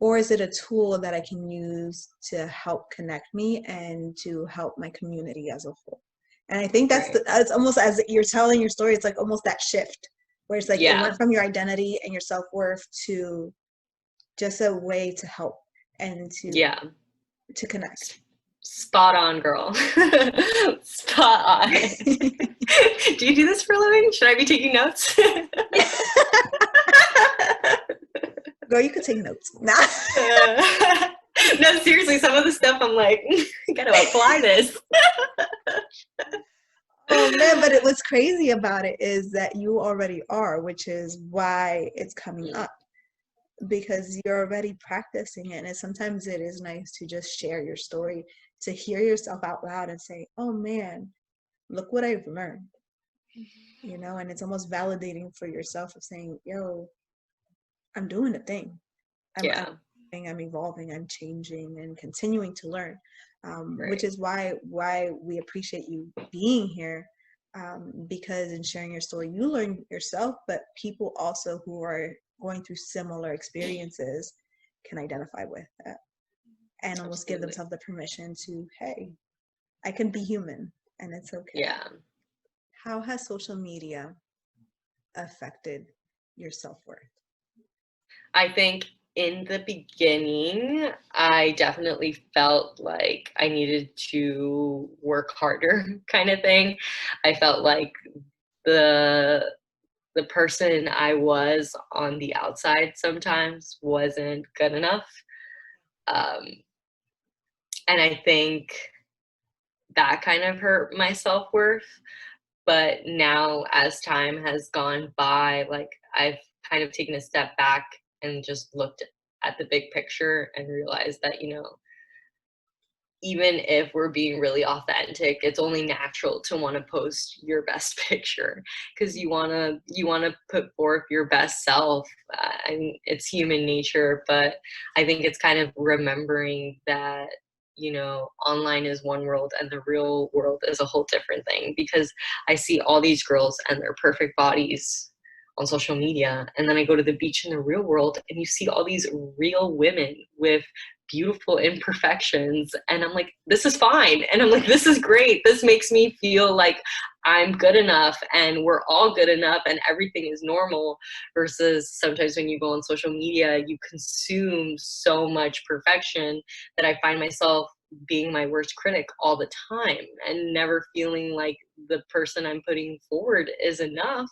Or is it a tool that I can use to help connect me and to help my community as a whole? And I think that's Right. it's almost, as you're telling your story, it's like almost that shift where it's like it Yeah. went from your identity and your self-worth to just a way to help and Yeah. to connect. Spot on, girl. Spot on. Do you do this for a living? Should I be taking notes? Girl, you could take notes. Nah. No, seriously, some of the stuff I'm like, I gotta apply this. Oh man, but what's crazy about it is that you already are, which is why it's coming up, because you're already practicing it. And sometimes it is nice to just share your story, to hear yourself out loud and say, oh man, look what I've learned, and it's almost validating for yourself of saying, yo, I'm doing a thing. Yeah. I'm evolving, I'm changing and continuing to learn, Right. which is why we appreciate you being here, because in sharing your story, you learn yourself, but people also who are going through similar experiences can identify with that and almost give Absolutely. themselves the permission to, hey, I can be human and it's okay. Yeah. How has social media affected your self-worth? I think in the beginning, I definitely felt like I needed to work harder kind of thing. I felt like the person I was on the outside sometimes wasn't good enough. And I think that kind of hurt my self-worth. But now as time has gone by, like I've kind of taken a step back and just looked at the big picture and realized that, even if we're being really authentic, it's only natural to want to post your best picture because you want to put forth your best self. I mean, it's human nature, but I think it's kind of remembering that online is one world and the real world is a whole different thing, because I see all these girls and their perfect bodies on social media, and then I go to the beach in the real world and you see all these real women with beautiful imperfections, and I'm like, this is fine, and I'm like, this is great, this makes me feel like I'm good enough and we're all good enough and everything is normal. Versus sometimes when you go on social media, you consume so much perfection that I find myself being my worst critic all the time and never feeling like the person I'm putting forward is enough,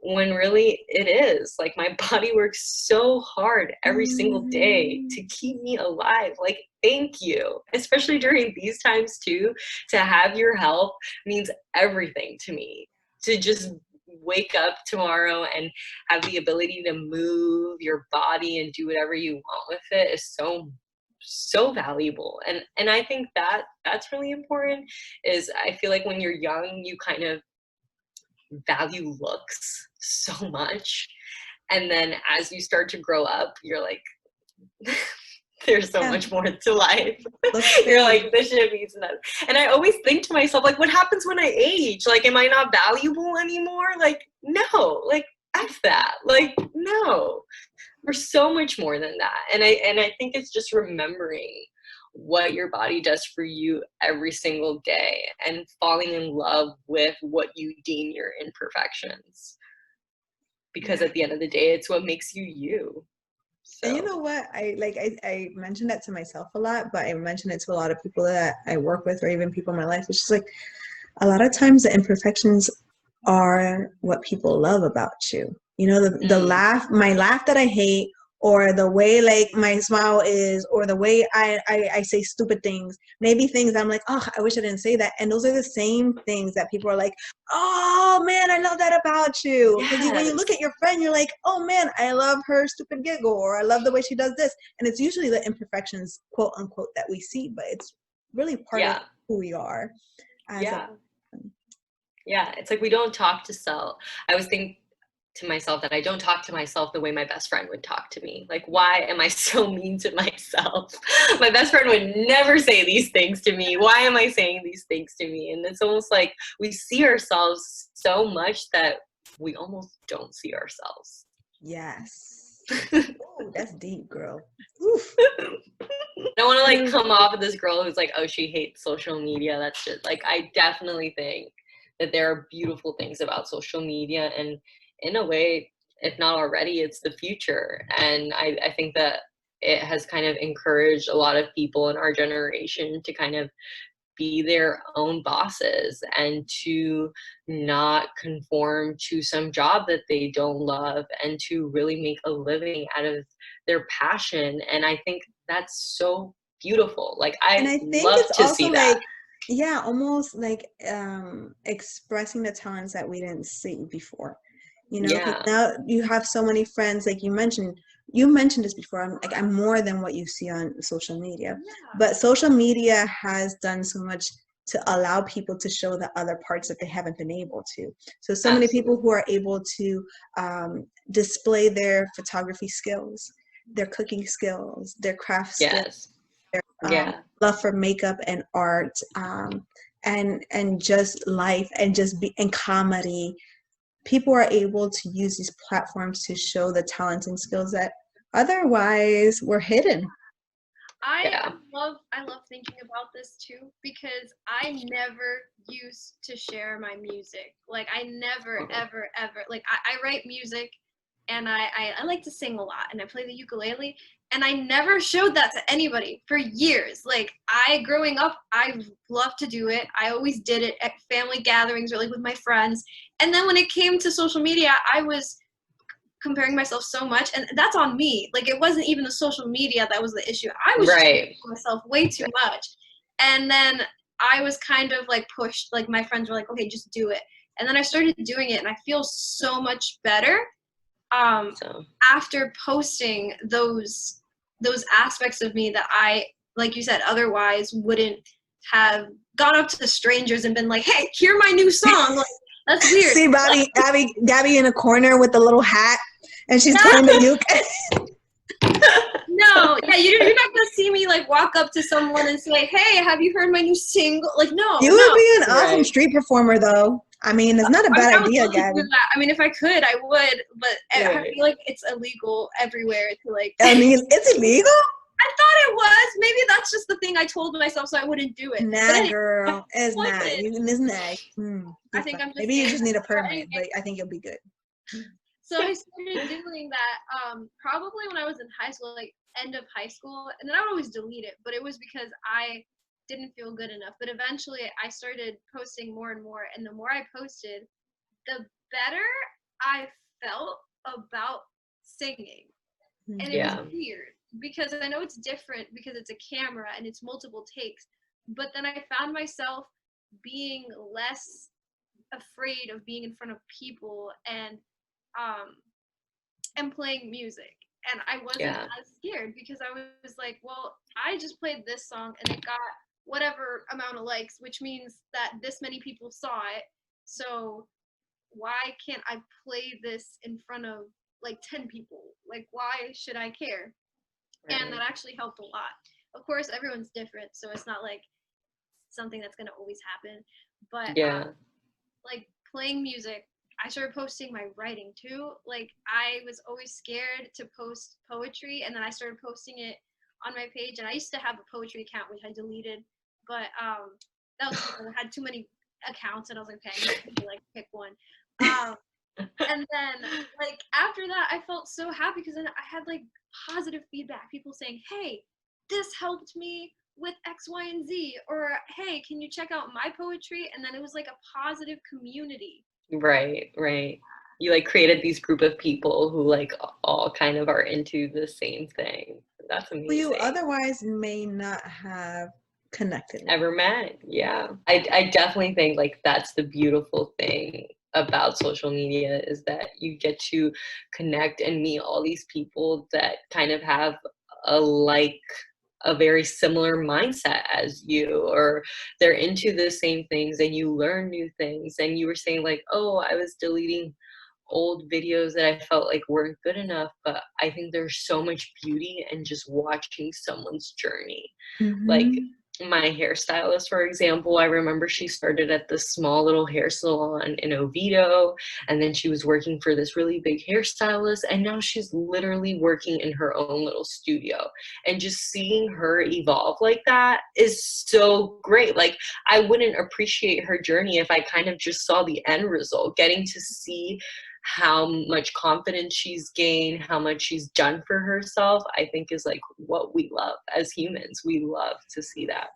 when really it is. Like, my body works so hard every single day to keep me alive. Like, thank you, especially during these times too. To have your health means everything to me. To just wake up tomorrow and have the ability to move your body and do whatever you want with it is so valuable. And I think that that's really important. Is I feel like when you're young, you kind of value looks so much. And then as you start to grow up, you're like, there's so much more to life. You're like, this shit means nothing. And I always think to myself, like, what happens when I age? Like, am I not valuable anymore? Like, no, like, F that. Like, no, we're so much more than that. And I think it's just remembering what your body does for you every single day and falling in love with what you deem your imperfections. Because at the end of the day, it's what makes you you. So. And you know what? I mentioned that to myself a lot, but I mention it to a lot of people that I work with or even people in my life. It's just like a lot of times the imperfections are what people love about you. You know, the laugh, my laugh that I hate, or the way like my smile is, or the way I say stupid things, maybe things I'm like, oh, I wish I didn't say that. And those are the same things that people are like, oh man, I love that about you. Because when you look at your friend, you're like, oh man, I love her stupid giggle, or I love the way she does this. And it's usually the imperfections, quote unquote, that we see, but it's really part of who we are. Yeah, it's like we don't talk to self. I always think to myself that I don't talk to myself the way my best friend would talk to me. Like, why am I so mean to myself? My best friend would never say these things to me. Why am I saying these things to me? And it's almost like we see ourselves so much that we almost don't see ourselves. Yes. Ooh, that's deep, girl. Oof. I don't want to like come off of this girl who's like, oh, she hates social media. That's just like, I definitely think that there are beautiful things about social media, and in a way, if not already, it's the future. And I think that it has kind of encouraged a lot of people in our generation to kind of be their own bosses and to not conform to some job that they don't love, and to really make a living out of their passion. And I think that's so beautiful. Like, I think love it's to also see that. like, yeah, almost like expressing the talents that we didn't see before. You know, 'cause now you have so many friends, like you mentioned this before. I'm more than what you see on social media. But social media has done so much to allow people to show the other parts that they haven't been able to. So many people who are able to display their photography skills, their cooking skills, their craft skills, their love for makeup and art, and just life, and just and comedy. People are able to use these platforms to show the talents and skills that otherwise were hidden. I love thinking about this too, because I never used to share my music. Like, I never ever like I write music, and I like to sing a lot, and I play the ukulele, and I never showed that to anybody for years. Like, growing up, I loved to do it. I always did it at family gatherings or like with my friends. And then when it came to social media, I was comparing myself so much, and that's on me. Like, it wasn't even the social media that was the issue. I was just comparing myself way too much. And then I was kind of like pushed, like my friends were like, okay, just do it. And then I started doing it, and I feel so much better after posting those aspects of me that I, like you said, otherwise wouldn't have gone up to the strangers and been like, hey, hear my new song. Like, that's weird. See Gabi in a corner with a little hat, and she's playing the uke. No, yeah, you're not gonna see me like walk up to someone and say, hey, have you heard my new single? Like, no. You would be an awesome street performer, though. I mean, it's not a bad idea, Gabi. I mean, if I could, I would, but I feel like it's illegal everywhere to like. I mean, it's illegal? I thought it was. Maybe that's just the thing I told myself, so I wouldn't do it. Nah, girl, it's not. It's not. I think I'm just. Maybe you just need a permit, but I think you'll be good. So I started doing that probably when I was in high school, like end of high school, and then I would always delete it, but it was because I didn't feel good enough. But eventually I started posting more and more, and the more I posted, the better I felt about singing. And it was weird, because I know it's different because it's a camera and it's multiple takes, but then I found myself being less afraid of being in front of people and playing music, and I wasn't as scared, because I was like, well, I just played this song and it got whatever amount of likes, which means that this many people saw it, so why can't I play this in front of like 10 people? Like, why should I care? And that actually helped a lot. Of course, everyone's different, so it's not like something that's going to always happen. But Yeah. like playing music, I started posting my writing too. Like, I was always scared to post poetry, and then I started posting it on my page. And I used to have a poetry account, which I deleted, but that was because I had too many accounts, and I was like, okay, I need to like pick one. And then like after that, I felt so happy because then I had like positive feedback, people saying, hey, this helped me with X, Y, and Z, or hey, can you check out my poetry? And then it was like a positive community. Right, right. You like created these group of people who like all kind of are into the same thing. That's Who you amazing. otherwise may not have connected with. Ever met. Yeah. I definitely think like that's the beautiful thing about social media is that you get to connect and meet all these people that kind of have a like a very similar mindset as you, or they're into the same things and you learn new things. And you were saying like, oh, I was deleting old videos that I felt like weren't good enough, but I think there's so much beauty in just watching someone's journey. Like Mm-hmm. my hairstylist, for example, I remember she started at this small little hair salon in Oviedo, and then she was working for this really big hairstylist, and now she's literally working in her own little studio. And just seeing her evolve like that is so great. Like, I wouldn't appreciate her journey if I kind of just saw the end result, getting to see how much confidence she's gained, how much she's done for herself, I think is like what we love as humans. We love to see that.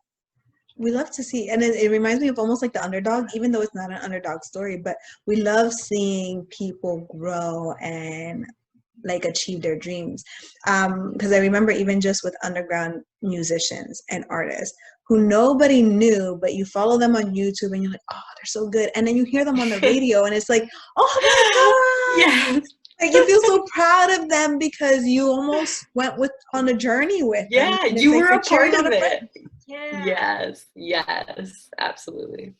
We love to see, and it reminds me of almost like the underdog, even though it's not an underdog story, but we love seeing people grow and like achieve their dreams. Because I remember even just with underground musicians and artists who nobody knew, but you follow them on YouTube and you're like, oh, they're so good. And then you hear them on the radio and it's like, oh my God. Yes. Like you feel so proud of them because you almost went on a journey with them. Yeah, And it's you like were you're a part cheering on of a it. friend. Yeah. Yes, absolutely.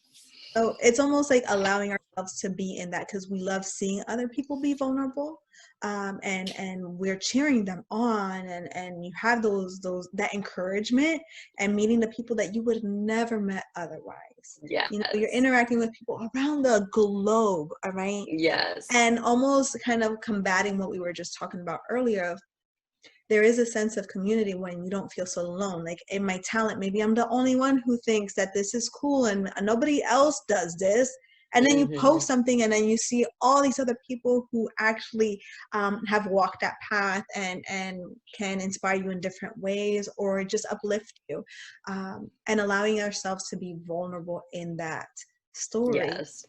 So it's almost like allowing ourselves to be in that because we love seeing other people be vulnerable, and we're cheering them on, and you have those that encouragement and meeting the people that you would have never met otherwise. Yes. You know, you're interacting with people around the globe, all right, Yes. and almost kind of combating what we were just talking about earlier. There is a sense of community when you don't feel so alone. Like in my talent, maybe I'm the only one who thinks that this is cool and nobody else does this. And then you Mm-hmm. post something and then you see all these other people who actually have walked that path and can inspire you in different ways or just uplift you. And allowing ourselves to be vulnerable in that story Yes.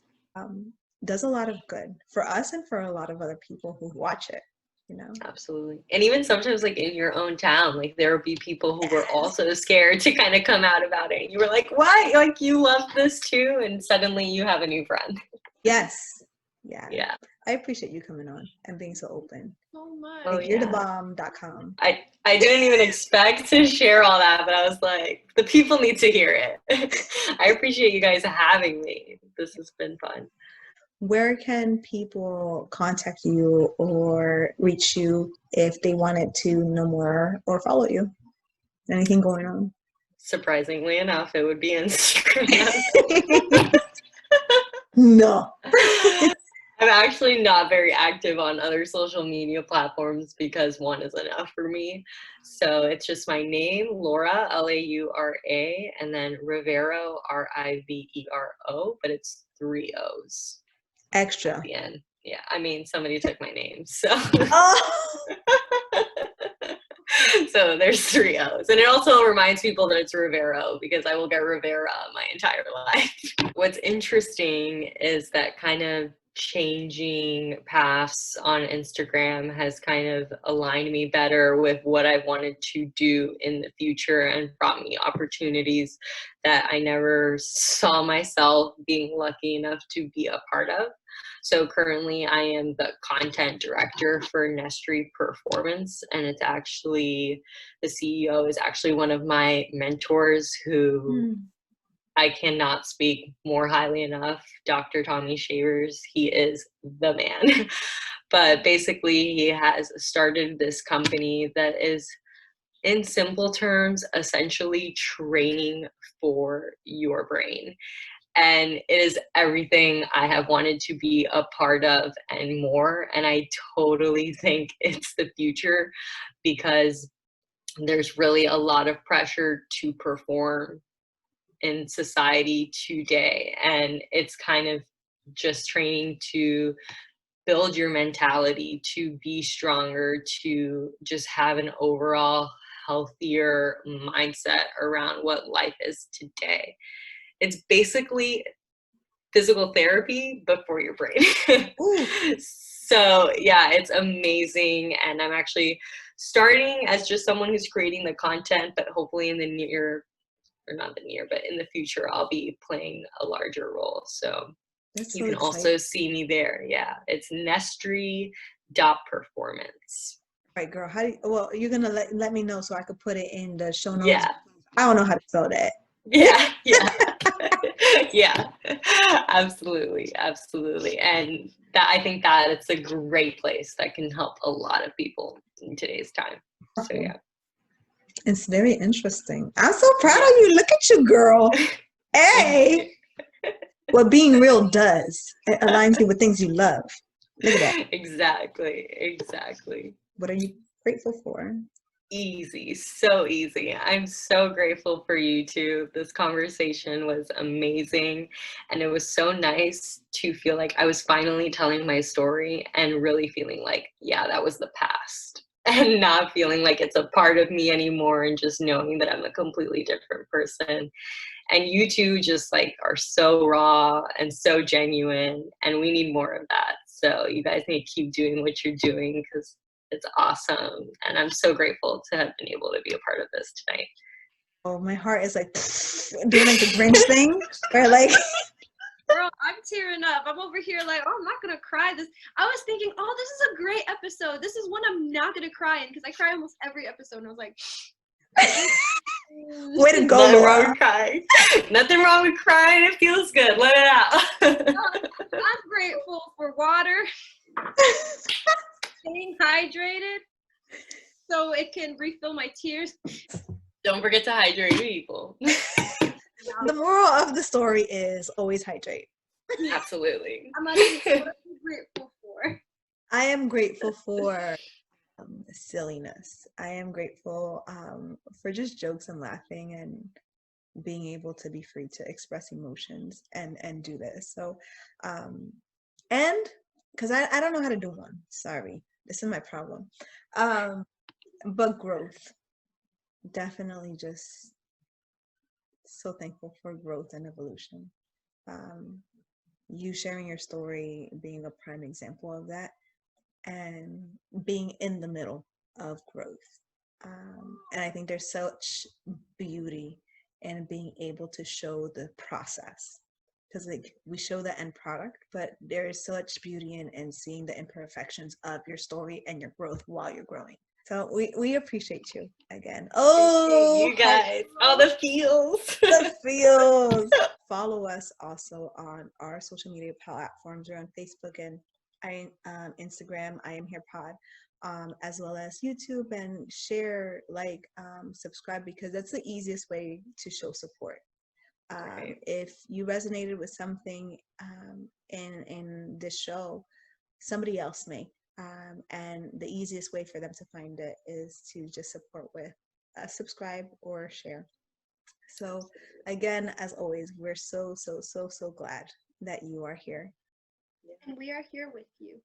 does a lot of good for us and for a lot of other people who watch it, you know? Absolutely. And even sometimes like in your own town, like there would be people who were Yes. also scared to kind of come out about it. You were like, why? Like you love this too. And suddenly you have a new friend. Yes. Yeah. Yeah. I appreciate you coming on and being so open. So much. Oh, Like you're the yeah. bomb.com. I didn't even expect to share all that, but I was like, the people need to hear it. I appreciate you guys having me. This has been fun. Where can people contact you or reach you if they wanted to know more or follow you? Anything going on? Surprisingly enough, it would be Instagram. No. I'm actually not very active on other social media platforms because one is enough for me. So it's just my name, Laura, Laura, and then Rivero, Rivero, but it's 3 O's at Extra. the end. Yeah, I mean, somebody took my name, so. Oh. So there's 3 O's. And it also reminds people that it's Rivero because I will get Rivera my entire life. What's interesting is that kind of changing paths on Instagram has kind of aligned me better with what I wanted to do in the future and brought me opportunities that I never saw myself being lucky enough to be a part of. So currently I am the content director for Nestry Performance, and it's actually, the CEO is actually one of my mentors who I cannot speak more highly enough. Dr. Tommy Shavers, he is the man. But basically, he has started this company that is, in simple terms, essentially training for your brain. And it is everything I have wanted to be a part of and more. And I totally think it's the future, because there's really a lot of pressure to perform in society today. And it's kind of just training to build your mentality, to be stronger, to just have an overall healthier mindset around what life is today. It's basically physical therapy, but for your brain. So yeah, it's amazing. And I'm actually starting as just someone who's creating the content, but hopefully in the near, or not the near, but in the future, I'll be playing a larger role. So That's you so can exciting. also see me there. Yeah, it's Nestry Performance. Right, girl. How do you, well, you're gonna let me know so I could put it in the show notes. Yeah. I don't know how to spell that. Yeah, yeah. Yeah, absolutely, absolutely. And that, I think that it's a great place that can help a lot of people in today's time. So yeah. It's very interesting. I'm so proud of you. Look at you, girl. Hey. What being real does. It aligns you with things you love. Look at that. Exactly. What are you grateful for? Easy, so easy. I'm so grateful for you too. This conversation was amazing, and it was so nice to feel like I was finally telling my story and really feeling like, yeah, that was the past, and not feeling like it's a part of me anymore, and just knowing that I'm a completely different person. And you two just like are so raw and so genuine, and we need more of that. So you guys need to keep doing what you're doing, because it's awesome. And I'm so grateful to have been able to be a part of this tonight. Oh, my heart is like doing like the Grinch thing, where like Girl, I'm tearing up. I'm over here like, oh, I'm not gonna cry. I was thinking, oh, this is a great episode. This is one I'm not gonna cry in, because I cry almost every episode. And I was like, way to go, Nothing Laura. wrong with crying. Nothing wrong with crying. It feels good. Let it out. I'm grateful for water, staying hydrated, so it can refill my tears. Don't forget to hydrate people. The moral of the story is always hydrate. Absolutely. What are you grateful for? I am grateful for silliness. I am grateful for just jokes and laughing and being able to be free to express emotions and do this. So, and because I don't know how to do one. Sorry, this is my problem. But growth, definitely just so thankful for growth and evolution. You sharing your story, being a prime example of that, and being in the middle of growth. And I think there's such beauty in being able to show the process, because like we show the end product, but there is so much beauty in seeing the imperfections of your story and your growth while you're growing. So we appreciate you again. Oh, you guys, all the feels. The feels. Follow us also on our social media platforms. We're on Facebook and Instagram, IAmHerePod, as well as YouTube, and share, like, subscribe, because that's the easiest way to show support. Right. If you resonated with something in this show, somebody else may. And the easiest way for them to find it is to just support with subscribe or share. So again, as always, we're so glad that you are here. And we are here with you.